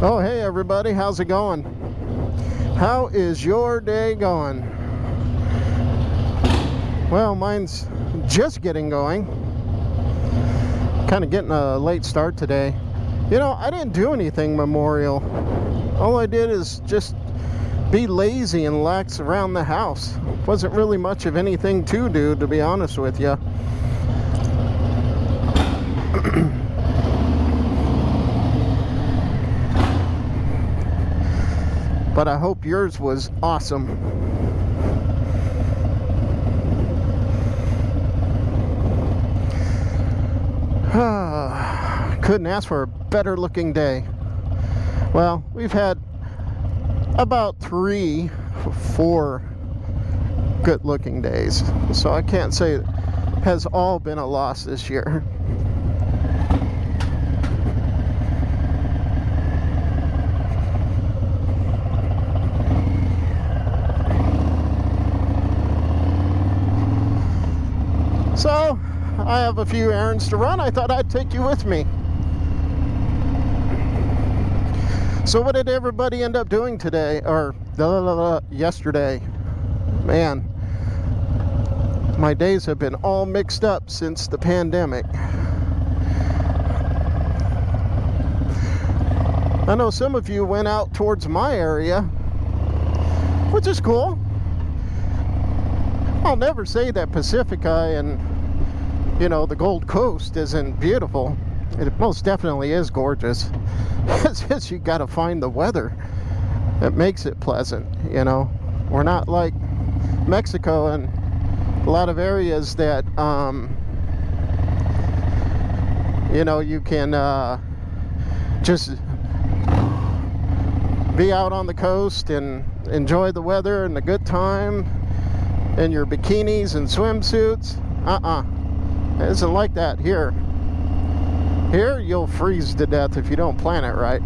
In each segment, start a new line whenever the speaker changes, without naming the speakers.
Oh, hey everybody, how's it going? How is your day going? Well, mine's just getting going. Kind of getting a late start today. You know, I didn't do anything Memorial. All I did is just be lazy and lax around the house. Wasn't really much of anything to do, to be honest with you. But I hope yours was awesome. Couldn't ask for a better looking day. Well, we've had about 3-4 good looking days. So I can't say it has all been a loss this year. So, I have a few errands to run. I thought I'd take you with me. So what did everybody end up doing today? Or yesterday? Man, my days have been all mixed up since the pandemic. I know some of you went out towards my area, which is cool. I'll never say that Pacifica and, you know, the Gold Coast isn't beautiful. It most definitely is gorgeous. It's just you gotta find the weather that makes it pleasant, you know. We're not like Mexico and a lot of areas that, you know, you can just be out on the coast and enjoy the weather and the good time in your bikinis and swimsuits. It isn't like that here. Here, you'll freeze to death if you don't plan it right.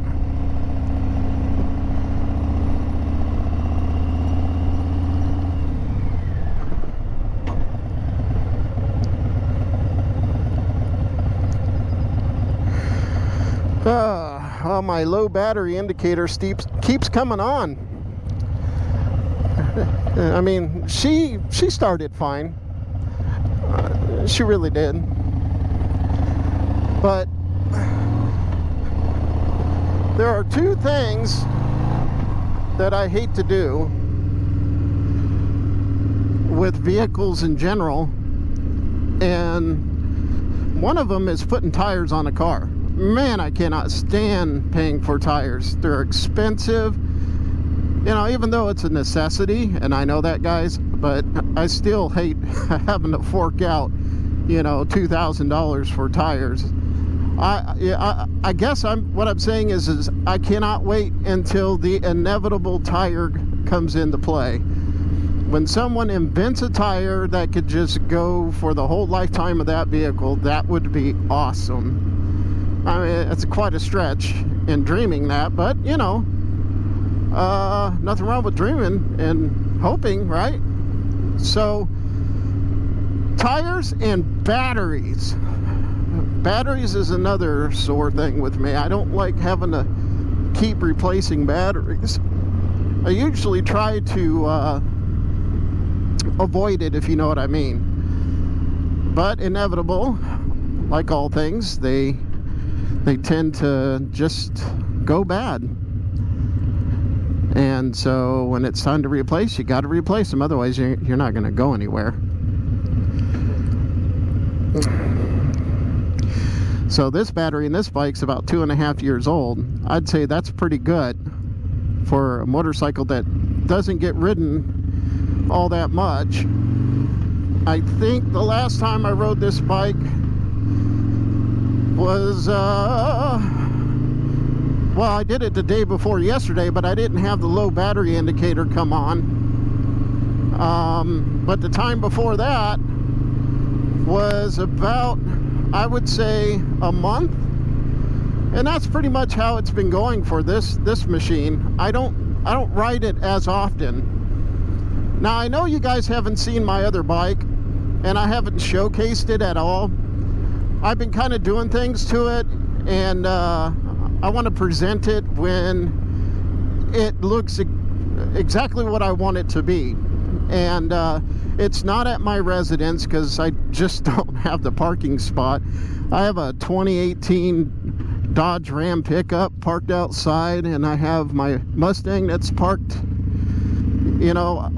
Well, my low battery indicator keeps coming on. I mean, she started fine. She really did. But there are two things that I hate to do with vehicles in general, and one of them is putting tires on a car. Man, I cannot stand paying for tires. They're expensive. You know, even though it's a necessity, and I know that, guys, but I still hate having to fork out, you know, $2,000 for tires. I guess what I'm saying is I cannot wait until the inevitable tire comes into play. When someone invents a tire that could just go for the whole lifetime of that vehicle, that would be awesome. I mean, it's quite a stretch in dreaming that, but, you know, nothing wrong with dreaming and hoping, right? So, tires and batteries. Batteries is another sore thing with me. I don't like having to keep replacing batteries. I usually try to avoid it, if you know what I mean. But inevitable, like all things, they tend to just go bad. And so when it's time to replace, you got to replace them. Otherwise, you're not going to go anywhere. So this battery in this bike's about 2.5 years old. I'd say that's pretty good for a motorcycle that doesn't get ridden all that much. I think the last time I rode this bike was, well, I did it the day before yesterday, but I didn't have the low battery indicator come on. But the time before that was about, I would say, a month, and that's pretty much how it's been going for this machine. I don't ride it as often. Now I know you guys haven't seen my other bike, and I haven't showcased it at all. I've been kind of doing things to it, and I want to present it when it looks exactly what I want it to be. And it's not at my residence because I just don't have the parking spot. I have a 2018 Dodge Ram pickup parked outside, and I have my Mustang that's parked, you know,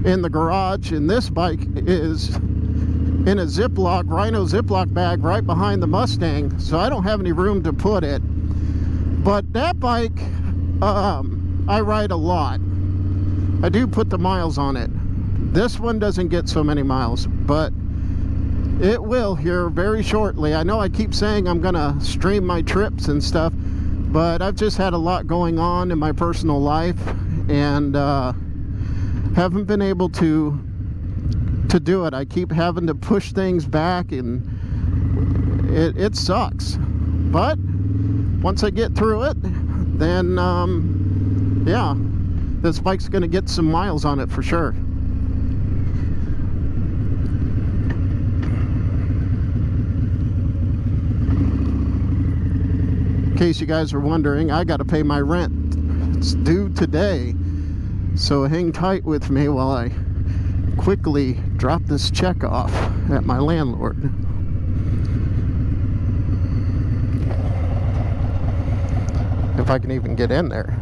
in the garage. And this bike is in a Rhino Ziploc bag right behind the Mustang, so I don't have any room to put it. But that bike, I ride a lot. I do put the miles on it. This one doesn't get so many miles, but it will here very shortly. I know I keep saying I'm gonna stream my trips and stuff, but I've just had a lot going on in my personal life, and haven't been able to do it. I keep having to push things back, and it sucks. But once I get through it, then yeah, this bike's gonna get some miles on it for sure. In case you guys are wondering, I gotta pay my rent. It's due today, so hang tight with me while I quickly drop this check off at my landlord. If I can even get in there.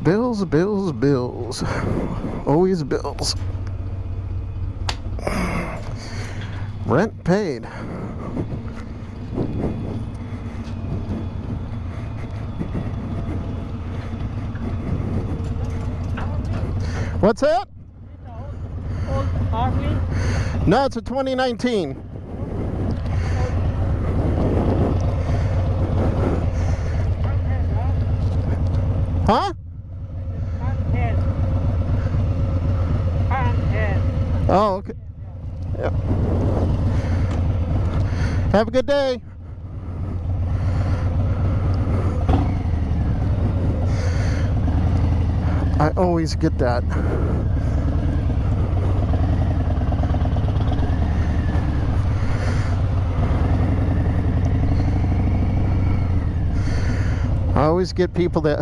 Bills, bills, bills. Always bills. Rent paid. What's that?
Old Harley?
No, it's a 2019. Huh? Oh, okay. Yep. Have a good day. I always get that. I always get people that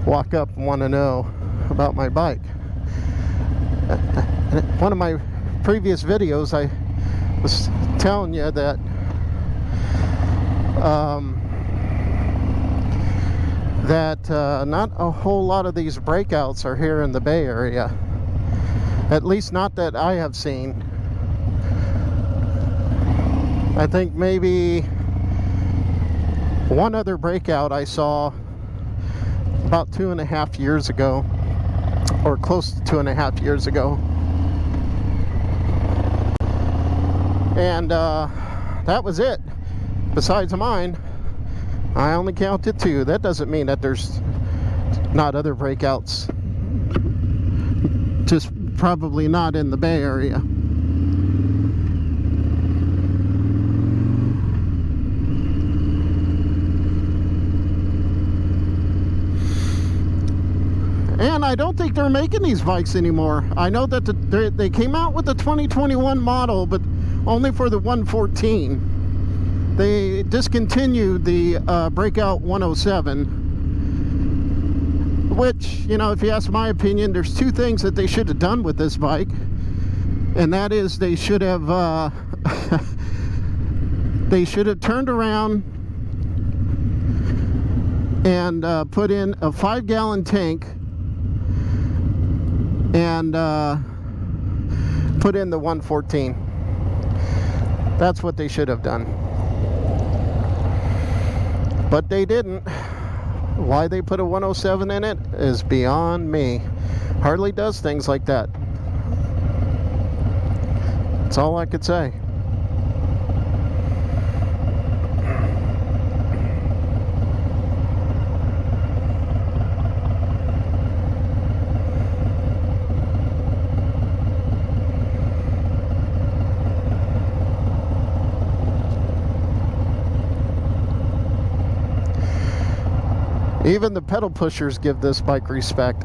walk up and want to know about my bike. One of my previous videos, I was telling you that not a whole lot of these breakouts are here in the Bay Area. At least not that I have seen. I think maybe one other breakout I saw about 2.5 years ago, or close to 2.5 years ago. And that was it. Besides mine, I only counted 2. That doesn't mean that there's not other breakouts. Just probably not in the Bay Area. And I don't think they're making these bikes anymore. I know that they came out with the 2021 model, but only for the 114. They discontinued the Breakout 107, which, you know, if you ask my opinion, there's 2 things that they should have done with this bike. And that is they should have they should have turned around and put in a 5-gallon tank and put in the 114. That's what they should have done. But they didn't. Why they put a 107 in it is beyond me. Harley does things like that. That's all I could say. Even the pedal pushers give this bike respect.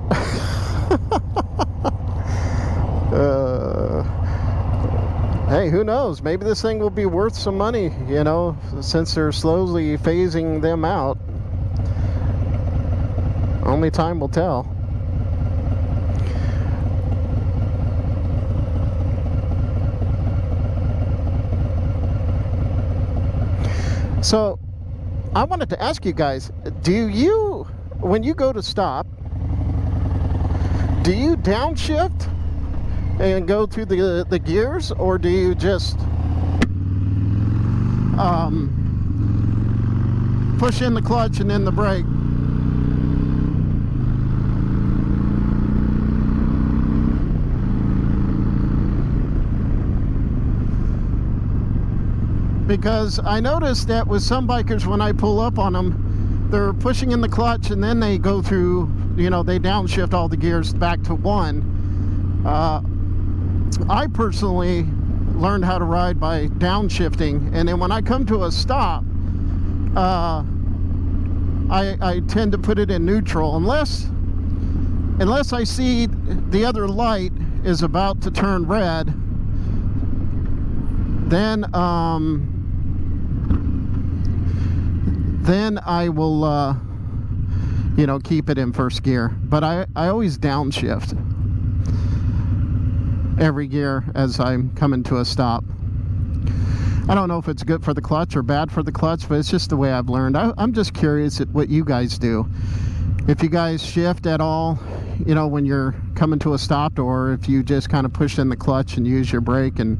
Hey, who knows? Maybe this thing will be worth some money, you know, since they're slowly phasing them out. Only time will tell. So, I wanted to ask you guys, do you, when you go to stop, do you downshift and go through the gears, or do you just push in the clutch and then the brake? Because I noticed that with some bikers, when I pull up on them, they're pushing in the clutch and then they go through, you know, they downshift all the gears back to one. I personally learned how to ride by downshifting, and then when I come to a stop, I tend to put it in neutral unless I see the other light is about to turn red. Then I will you know, keep it in first gear. But I always downshift every gear as I'm coming to a stop. I don't know if it's good for the clutch or bad for the clutch, but it's just the way I've learned. I'm just curious at what you guys do. If you guys shift at all, you know, when you're coming to a stop, or if you just kind of push in the clutch and use your brake and,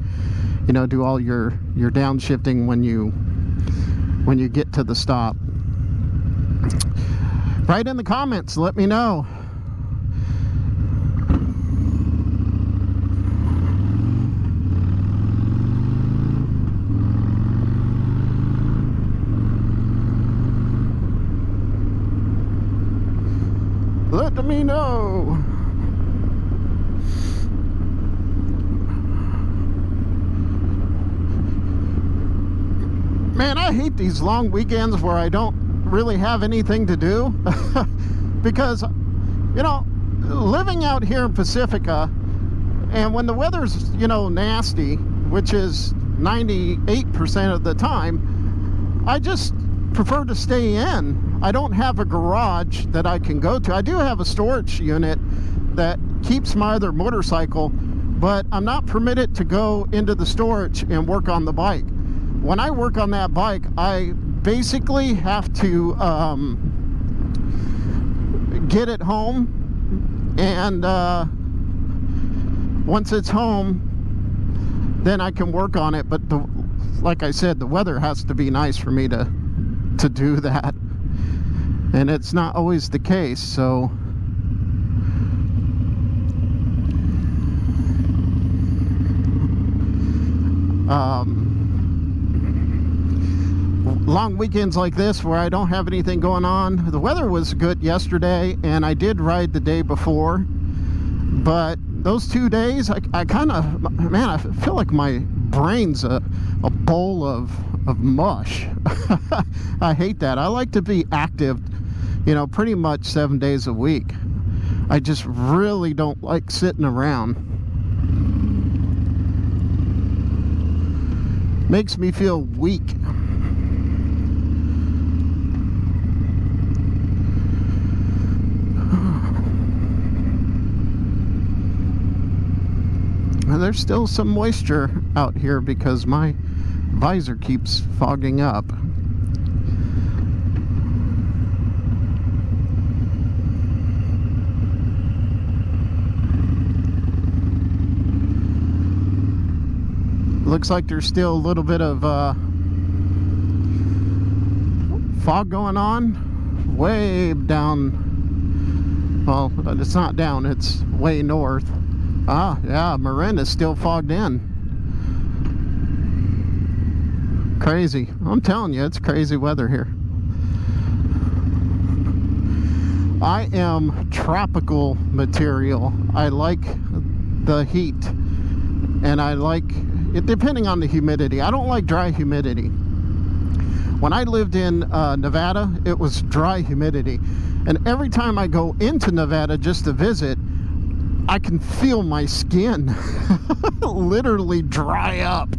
you know, do all your downshifting when you get to the stop. Write in the comments, let me know. Let me know. Man, I hate these long weekends where I don't really have anything to do. Because, you know, living out here in Pacifica, and when the weather's, you know, nasty, which is 98% of the time, I just prefer to stay in. I don't have a garage that I can go to. I do have a storage unit that keeps my other motorcycle, but I'm not permitted to go into the storage and work on the bike. When I work on that bike, I basically have to get it home, and once it's home, then I can work on it. But like I said, the weather has to be nice for me to do that, and it's not always the case. So long weekends like this where I don't have anything going on. The weather was good yesterday, and I did ride the day before, but those 2 days I kind of, man, I feel like my brain's a bowl of mush. I hate that. I like to be active, you know, pretty much 7 days a week. I just really don't like sitting around. Makes me feel weak. There's still some moisture out here because my visor keeps fogging up. Looks like there's still a little bit of fog going on way down. Well, it's not down, it's way north. Ah, yeah, Marin is still fogged in. Crazy. I'm telling you, it's crazy weather here. I am tropical material. I like the heat, and I like it depending on the humidity. I don't like dry humidity. When I lived in Nevada, it was dry humidity, and every time I go into Nevada just to visit, I can feel my skin literally dry up.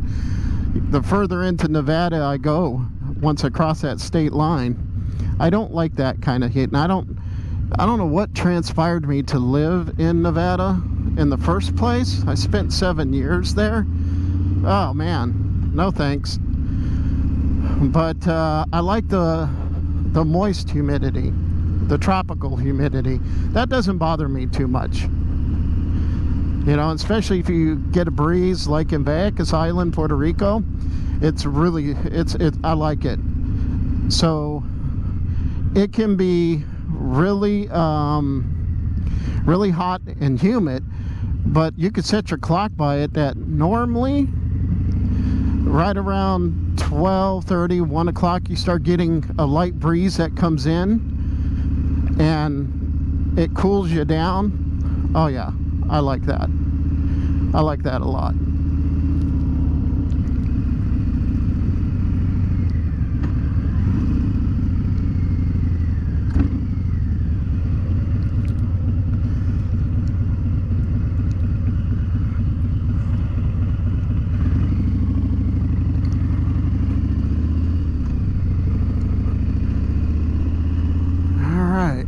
The further into Nevada I go, once I cross that state line, I don't like that kind of heat. And I don't know what transpired me to live in Nevada in the first place. I spent 7 years there. Oh man, no thanks. But I like the moist humidity, the tropical humidity. That doesn't bother me too much. You know, especially if you get a breeze like in Vacas Island, Puerto Rico, it's really, I like it. So it can be really, really hot and humid, but you could set your clock by it that normally right around 12:30, 1 o'clock, you start getting a light breeze that comes in and it cools you down. Oh yeah. I like that. I like that a lot. All right.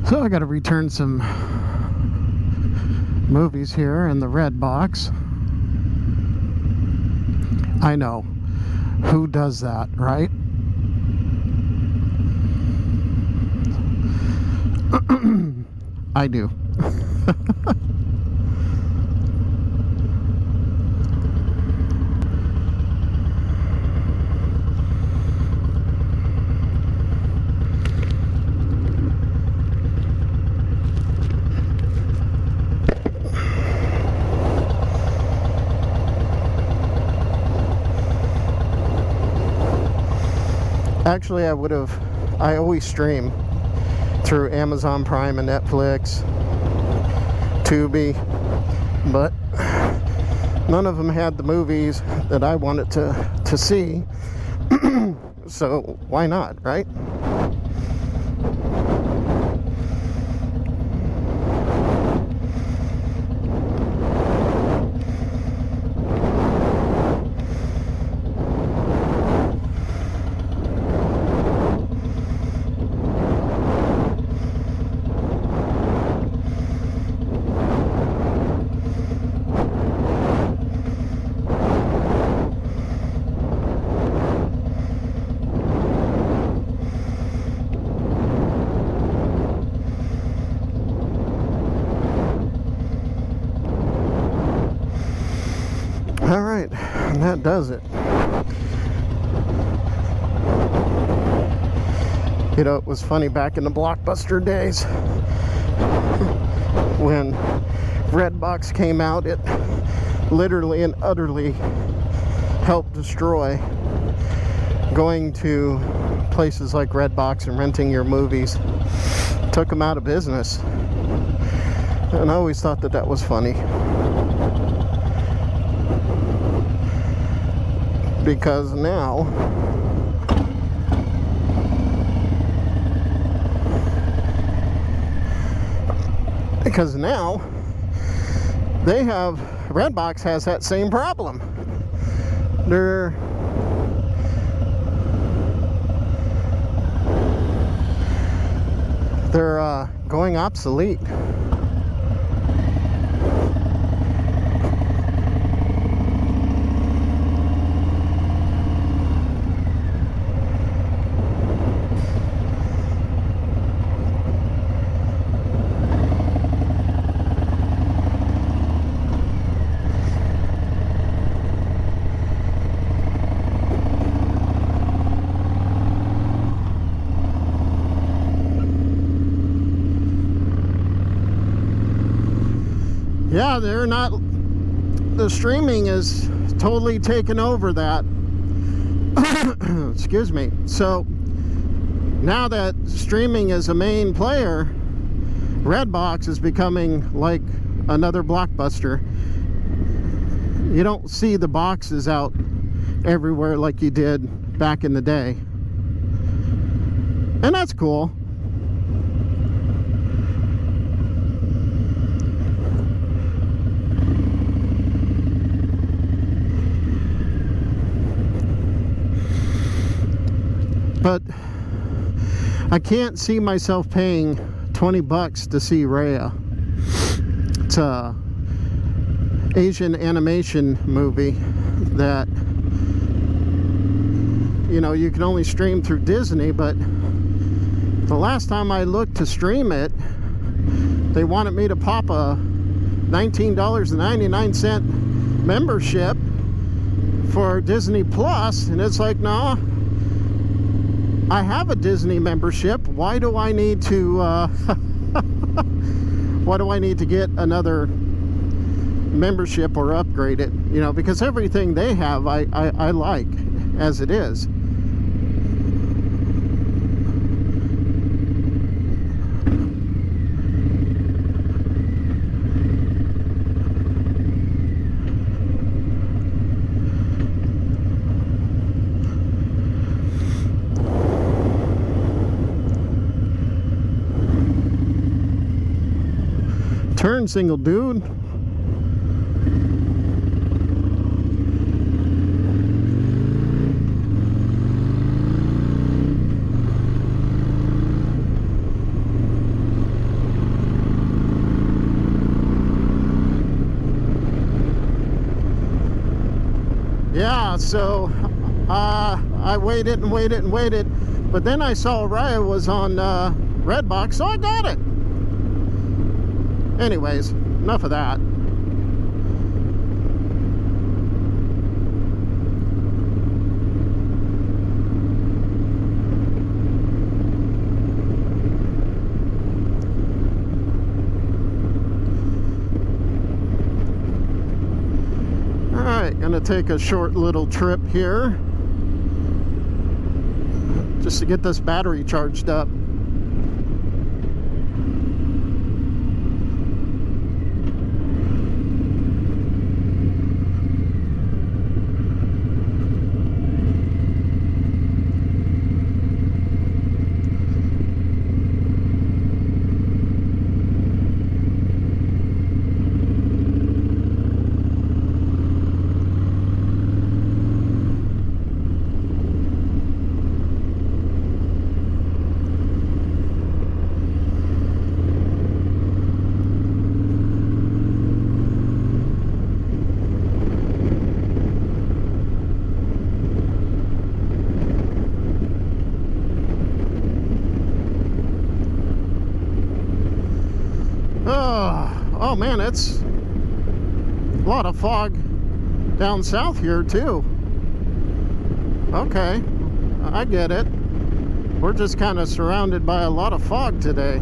So I got to return some movies here in the red box. I know. Who does that, right? I do. Actually, I always stream through Amazon Prime and Netflix, Tubi, but none of them had the movies that I wanted to see, so why not, right? All right, and that does it. You know, it was funny back in the Blockbuster days when Redbox came out, it literally and utterly helped destroy going to places like Redbox and renting your movies. Took them out of business. And I always thought that was funny. Because now they have, Redbox has that same problem. They're going obsolete. yeah, they're not, the streaming is totally taken over that. Excuse me. So now that streaming is a main player, Redbox is becoming like another Blockbuster. You don't see the boxes out everywhere like you did back in the day. And that's cool. But I can't see myself paying $20 to see Raya. It's a Asian animation movie that, you know, you can only stream through Disney, but the last time I looked to stream it, they wanted me to pop a $19.99 membership for Disney Plus, and it's like, no, I have a Disney membership. Why do I need to why do I need to get another membership or upgrade it? You know, because everything they have I like as it is. Turn, single dude. Yeah, so I waited and waited and waited, but then I saw Raya was on Redbox, so I got it. Anyways, enough of that. Alright, gonna take a short little trip here just to get this battery charged up. Oh man, it's a lot of fog down south here too. Okay, I get it. We're just kind of surrounded by a lot of fog today.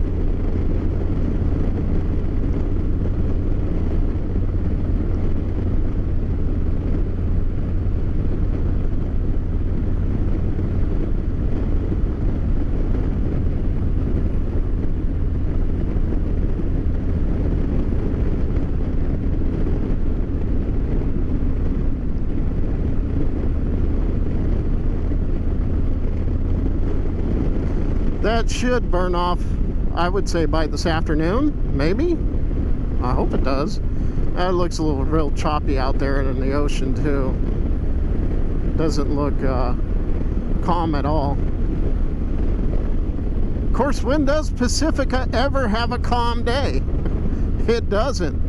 That should burn off, I would say, by this afternoon, maybe. I hope it does. It looks a little real choppy out there in the ocean too. Doesn't look calm at all. Of course, when does Pacifica ever have a calm day? It doesn't.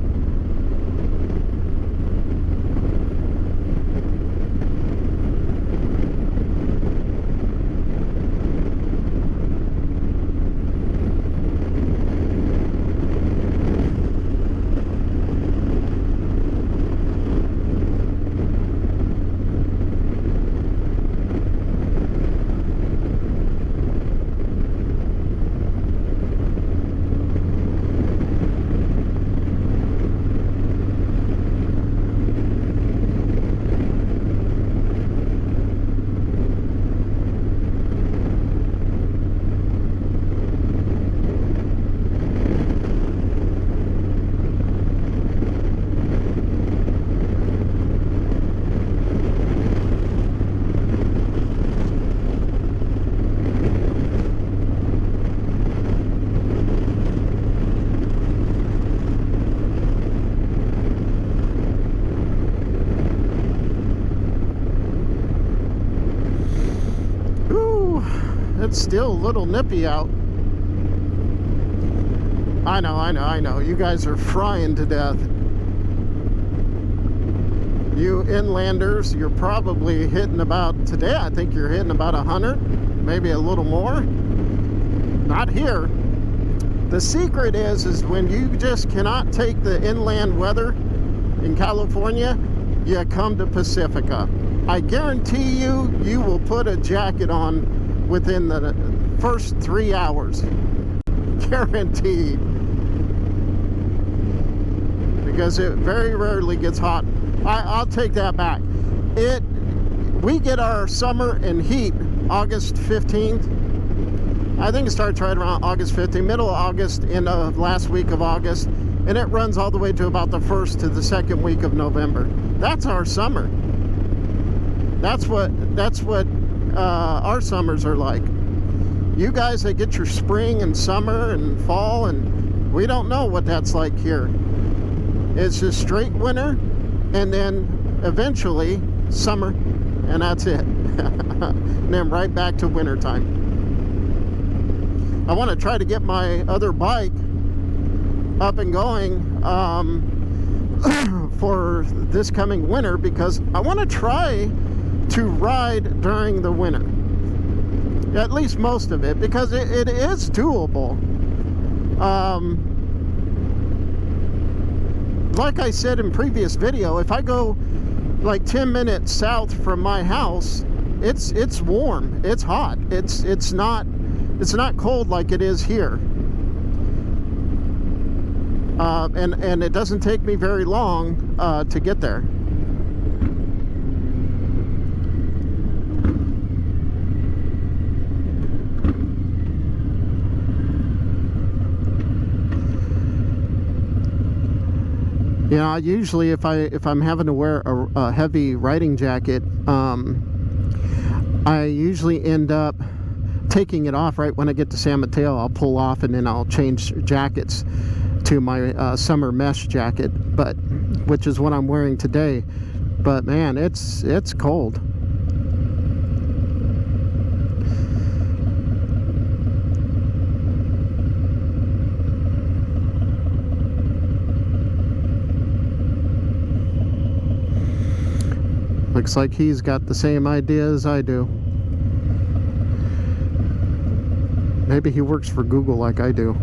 it's still a little nippy out. I know. You guys are frying to death. You inlanders, you're probably hitting about, today I think you're hitting about 100, maybe a little more. Not here. The secret is when you just cannot take the inland weather in California, you come to Pacifica. I guarantee you, you will put a jacket on within the first 3 hours. Guaranteed. Because it very rarely gets hot. I'll take that back. We get our summer and heat August 15th. I think it starts right around August 15th, middle of August, end of last week of August, and it runs all the way to about the first to the second week of November. That's our summer. That's what our summers are like. You guys that get your spring and summer and fall, and we don't know what that's like here. It's just straight winter, and then eventually summer, and that's it. And then right back to winter time. I want to try to get my other bike up and going for this coming winter, because I want to try to ride during the winter, at least most of it, because it is doable. Like I said in previous video, if I go like 10 minutes south from my house, it's warm, it's hot, it's not cold like it is here. And it doesn't take me very long to get there. You know, usually if I'm having to wear a heavy riding jacket, I usually end up taking it off right when I get to San Mateo. I'll pull off and then I'll change jackets to my summer mesh jacket, which is what I'm wearing today. But man, it's cold. Looks like he's got the same idea as I do. Maybe he works for Google like I do.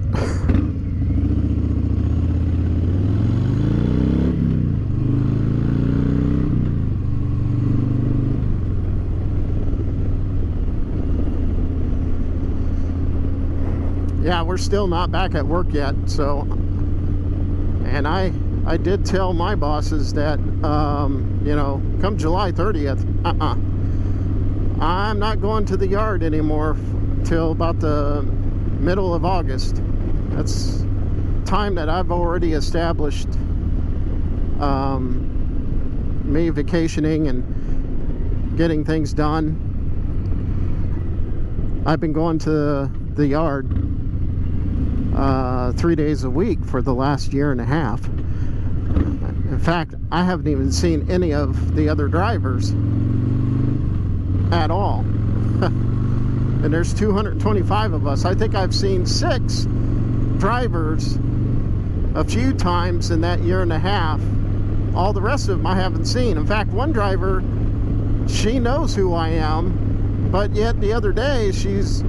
Yeah, we're still not back at work yet, so, and I did tell my bosses that, you know, come July 30th, I'm not going to the yard anymore till about the middle of August. That's time that I've already established me vacationing and getting things done. I've been going to the yard 3 days a week for the last year and a half. In fact, I haven't even seen any of the other drivers at all. And there's 225 of us. I think I've seen 6 drivers a few times in that year and a half. All the rest of them I haven't seen. In fact, one driver, she knows who I am, but yet the other day she's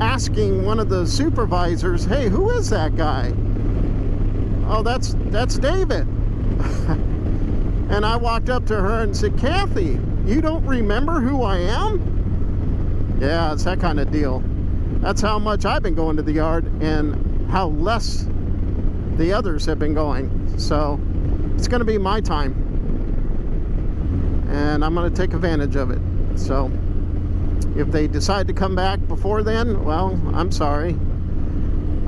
asking one of the supervisors, "Hey, who is that guy?" "Oh, that's David." And I walked up to her and said, "Kathy, you don't remember who I am?" Yeah, it's that kind of deal. That's how much I've been going to the yard and how less the others have been going. So it's going to be my time, and I'm going to take advantage of it. So if they decide to come back before then, well, I'm sorry.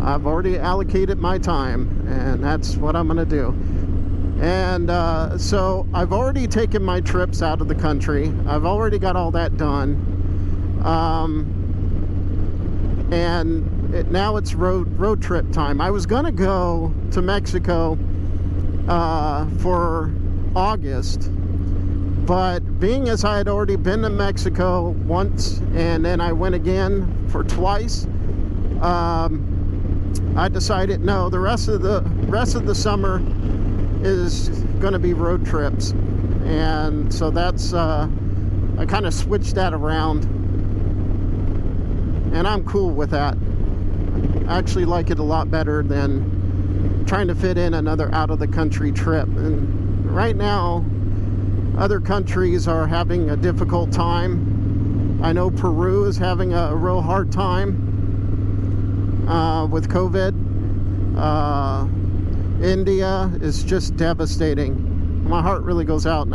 I've already allocated my time, and that's what I'm going to do. And so I've already taken my trips out of the country. I've already got all that done. And now it's road trip time. I was going to go to Mexico for August, But being as I had already been to Mexico once and then I went again for twice, I decided no, the rest of the summer is going to be road trips. And so that's I kind of switched that around, and I'm cool with that. I actually like it a lot better than trying to fit in another out of the country trip. And right now other countries are having a difficult time. I know Peru is having a real hard time with COVID. India is just devastating. My heart really goes out, and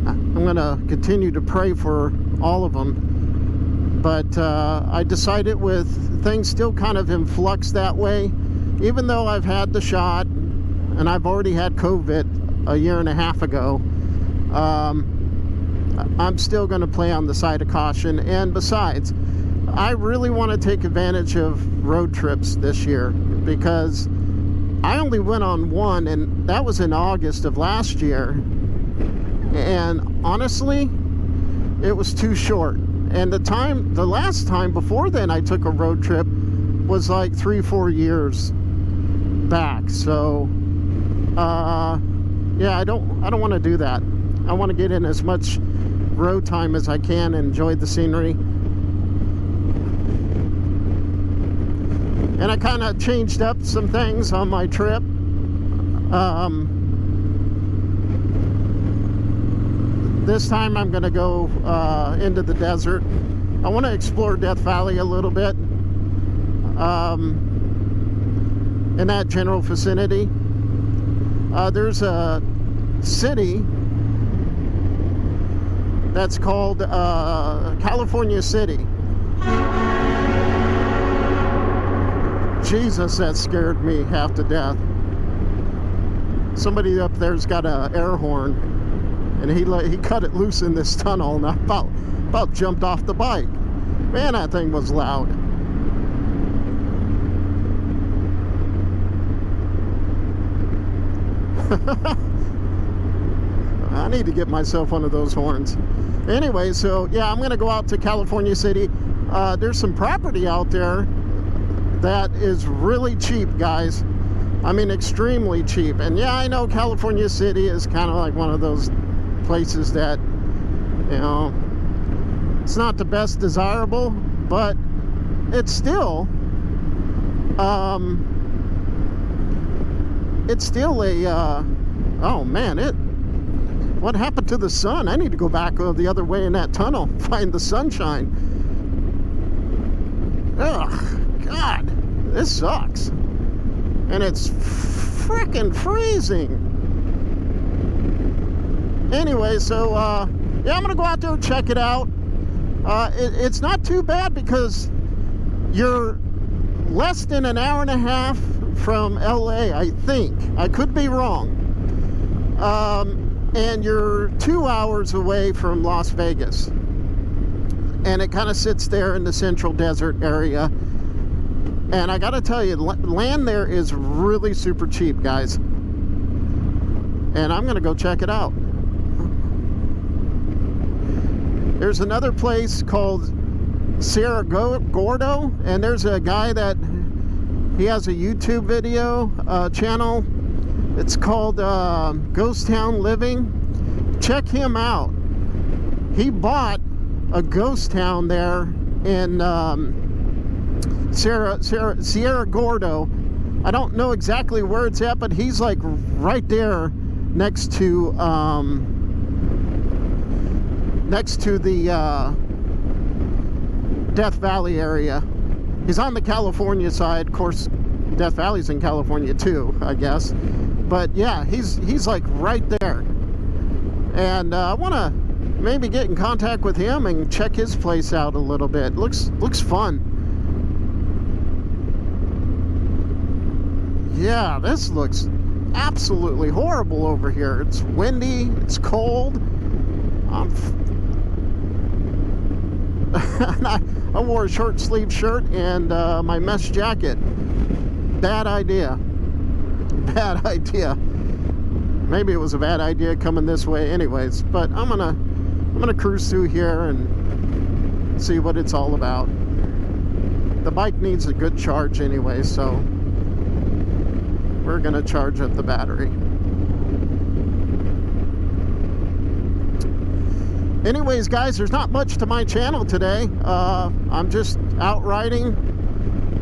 I'm going to continue to pray for all of them. But I decided, with things still kind of in flux that way, even though I've had the shot and I've already had COVID a year and a half ago, I'm still going to play on the side of caution. And besides, I really want to take advantage of road trips this year, because I only went on one, and that was in August of last year. And honestly, it was too short. And the last time before then I took a road trip was like 3-4 years back. So yeah, I don't want to do that. I want to get in as much road time as I can and enjoy the scenery. And I kind of changed up some things on my trip. This time I'm going to go into the desert. I want to explore Death Valley a little bit, in that general vicinity. There's a city that's called California City. Jesus, that scared me half to death. Somebody up there's got an air horn, and he cut it loose in this tunnel, and I about jumped off the bike. Man, that thing was loud. I need to get myself one of those horns. Anyway, so yeah, I'm gonna go out to California City. There's some property out there that is really cheap, guys. I mean, extremely cheap. And yeah, I know California City is kind of like one of those places that, you know, it's not the best desirable, but it's still a oh man, what happened to the sun? I need to go back the other way in that tunnel, find the sunshine. Ugh, God, this sucks. And it's frickin' freezing. Anyway, so yeah, I'm gonna go out there and check it out. It's not too bad, because you're less than an hour and a half from LA, I think. I could be wrong. And you're 2 hours away from Las Vegas. And it kind of sits there in the central desert area. And I gotta tell you, land there is really super cheap, guys. And I'm gonna go check it out. There's another place called Cerro Gordo, and there's a guy that he has a YouTube video channel. It's called Ghost Town Living. Check him out. He bought a ghost town there in Sierra Gordo. I don't know exactly where it's at, but he's like right there next to the Death Valley area. He's on the California side. Of course, Death Valley's in California too, I guess. But yeah, he's like right there. And I want to maybe get in contact with him and check his place out a little bit. Looks fun. Yeah, this looks absolutely horrible over here. It's windy, it's cold. I wore a short sleeve shirt and my mesh jacket. Bad idea. Bad idea. maybe it was a bad idea coming this way anyways, but I'm gonna cruise through here and see what it's all about. The bike needs a good charge anyway, so we're gonna charge up the battery. Anyways, guys, there's not much to my channel today. I'm just out riding,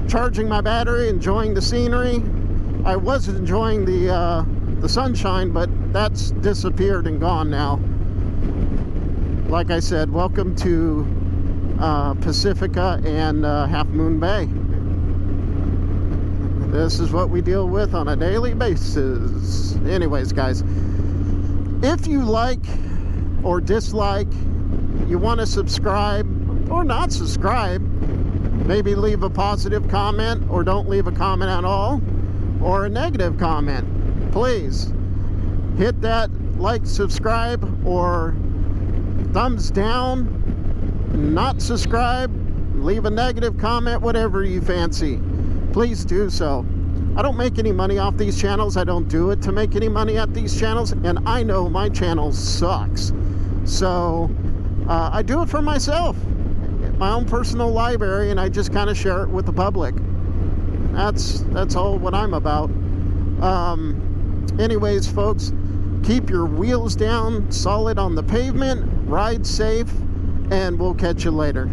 charging my battery, enjoying the scenery. I was enjoying the sunshine, but that's disappeared and gone now. Like I said, welcome to Pacifica and Half Moon Bay. This is what we deal with on a daily basis. Anyways, guys, if you like or dislike, you want to subscribe or not subscribe, maybe leave a positive comment or don't leave a comment at all, or a negative comment, please hit that like, subscribe, or thumbs down, not subscribe, leave a negative comment, whatever you fancy. Please do so. I don't make any money off these channels. I don't do it to make any money at these channels, and I know my channel sucks. So I do it for myself, my own personal library, and I just kind of share it with the public. That's all what I'm about. Anyways, folks, keep your wheels down solid on the pavement, ride safe, and we'll catch you later.